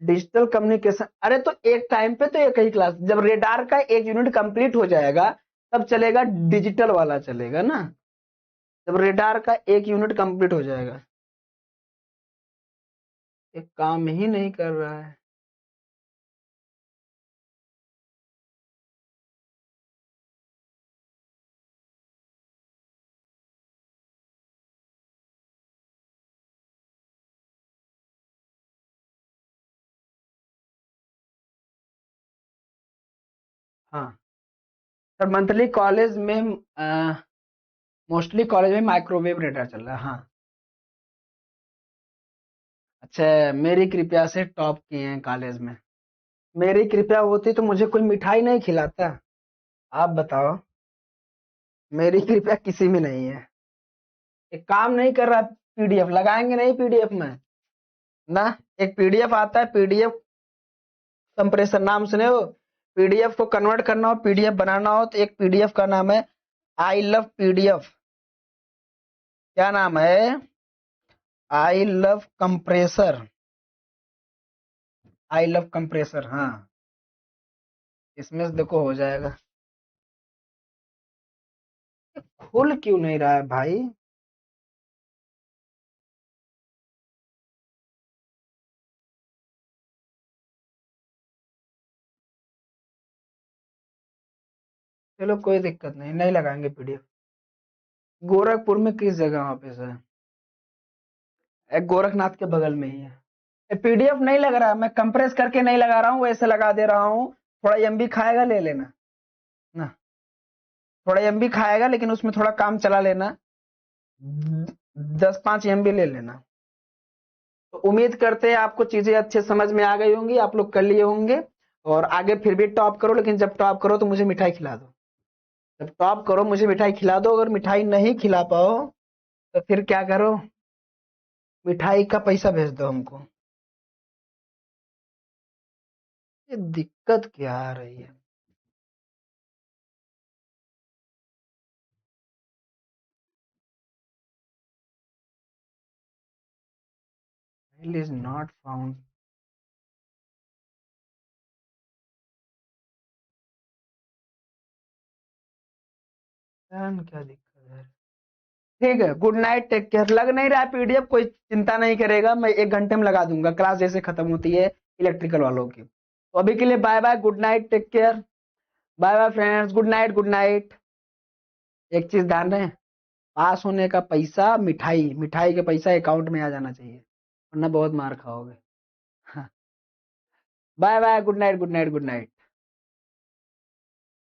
[SPEAKER 1] डिजिटल कम्युनिकेशन, अरे तो एक टाइम पे तो एक ही क्लास, जब रेडार का एक यूनिट कंप्लीट हो जाएगा तब चलेगा, डिजिटल वाला चलेगा ना, जब रेडार का एक यूनिट कंप्लीट हो जाएगा। एक काम ही नहीं कर रहा है। हाँ सर, मंथली कॉलेज में मोस्टली कॉलेज में माइक्रोवेव रेडार चल रहा है। हाँ अच्छा, मेरी कृपया से टॉप किए हैं कॉलेज में। मेरी कृपया होती तो मुझे कोई मिठाई नहीं खिलाता, आप बताओ। मेरी कृपया किसी में नहीं है। एक काम नहीं कर रहा, पीडीएफ लगाएंगे नहीं पीडीएफ में ना, एक पीडीएफ आता है, पीडीएफ कंप्रेसर, नाम सुने हो? पीडीएफ को कन्वर्ट करना हो, पीडीएफ बनाना हो, तो एक पीडीएफ का नाम है आई लव पीडीएफ। क्या नाम है? I love compressor. I love compressor, हाँ, इसमें से देखो हो जाएगा। खुल क्यों नहीं रहा है भाई? चलो कोई दिक्कत नहीं, नहीं लगाएंगे पीडीएफ। गोरखपुर में किस जगह ऑफिस है? एक गोरखनाथ के बगल में ही है। पीडीएफ नहीं लग रहा, मैं कंप्रेस करके नहीं लगा रहा हूँ, वैसे लगा दे रहा हूँ। थोड़ा एमबी खाएगा, ले लेना ना, थोड़ा एमबी खाएगा, लेकिन उसमें थोड़ा काम चला लेना, 10-5 एमबी ले लेना। तो उम्मीद करते हैं आपको चीजें अच्छे समझ में आ गई होंगी, आप लोग कर लिए होंगे। और आगे फिर भी टॉप करो, लेकिन जब टॉप करो तो मुझे मिठाई खिला दो। जब टॉप करो मुझे मिठाई खिला दो, अगर मिठाई नहीं खिला पाओ तो फिर क्या करो, मिठाई का पैसा भेज दो हमको। ये दिक्कत क्या आ रही है? File is not found. क्या दिक्कत है? ठीक है, गुड नाइट, टेक केयर। लग नहीं रहा है पीडीएफ, कोई चिंता नहीं करेगा, मैं 1 घंटे में लगा दूंगा, क्लास जैसे खत्म होती है इलेक्ट्रिकल वालों की। तो अभी के लिए bye bye, good night, take care, bye bye friends, good night good night. एक चीज ध्यान रहे, पास होने का पैसा, मिठाई मिठाई के पैसा अकाउंट में आ जाना चाहिए, वरना बहुत मार खाओगे। Bye bye, good night good night good night.